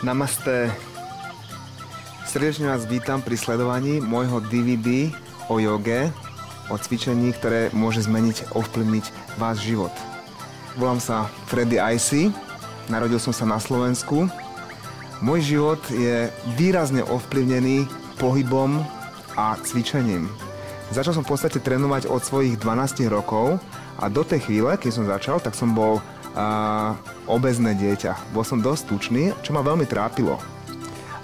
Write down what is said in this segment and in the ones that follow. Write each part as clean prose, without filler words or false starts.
Namaste. Srdečne vás vítam pri sledovaní môjho DVD o joge, o cvičení, ktoré môže zmeniť, ovplyvniť váš život. Volám sa Freddy Icy, narodil som sa na Slovensku. Môj život je výrazne ovplyvnený pohybom a cvičením. Začal som v podstate trénovať od svojich 12 rokov a do tej chvíle, keď som začal, tak som bol obézne dieťa. Bol som dosť tučný, čo ma veľmi trápilo.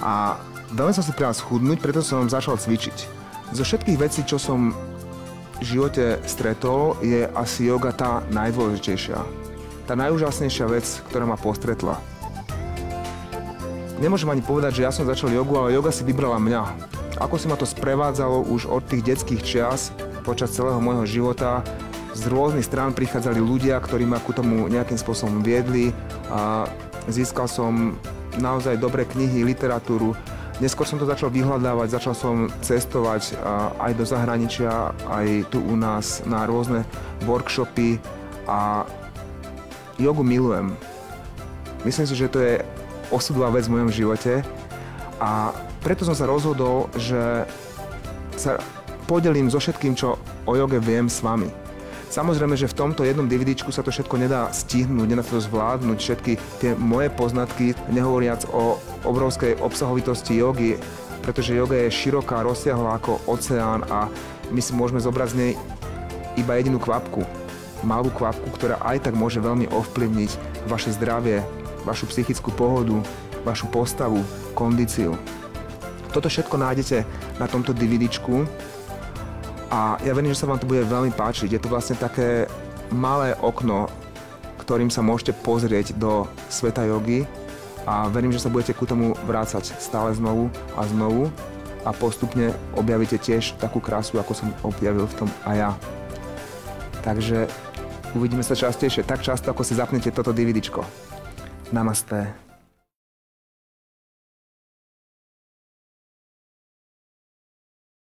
A veľmi som si prijal schudnúť, preto som začal cvičiť. Zo všetkých vecí, čo som v živote stretol, je asi joga tá najdôležitejšia. Tá najúžasnejšia vec, ktorá ma postretla. Nemôžem ani povedať, že ja som začal jogu, ale joga si vybrala mňa. Ako si ma to sprevádzalo už od tých detských čias, počas celého môjho života. Z rôznych strán prichádzali ľudia, ktorí ma ku tomu nejakým spôsobom viedli a získal som naozaj dobré knihy, literatúru. Neskôr som to začal vyhľadávať, začal som cestovať aj do zahraničia, aj tu u nás na rôzne workshopy a jogu milujem. Myslím si, že to je osudová vec v mojom živote a preto som sa rozhodol, že sa podelím so všetkým, čo o joge viem s vami. Samozrejme, že v tomto jednom DVDčku sa to všetko nedá stihnúť, nedá sa to zvládnuť, všetky tie moje poznatky, nehovoriac o obrovskej obsahovitosti jogy, pretože joga je široká, rozsiahla ako oceán a my si môžeme zobrať z nej iba jedinú kvapku, malú kvapku, ktorá aj tak môže veľmi ovplyvniť vaše zdravie, vašu psychickú pohodu, vašu postavu, kondíciu. Toto všetko nájdete na tomto DVDčku. A ja verím, že sa vám to bude veľmi páčiť. Je to vlastne také malé okno, ktorým sa môžete pozrieť do sveta jogy a verím, že sa budete ku tomu vrácať stále znovu a znovu a postupne objavíte tiež takú krásu, ako som objavil v tom aj ja. Takže uvidíme sa častejšie, tak často, ako si zapnete toto DVDčko. Namaste.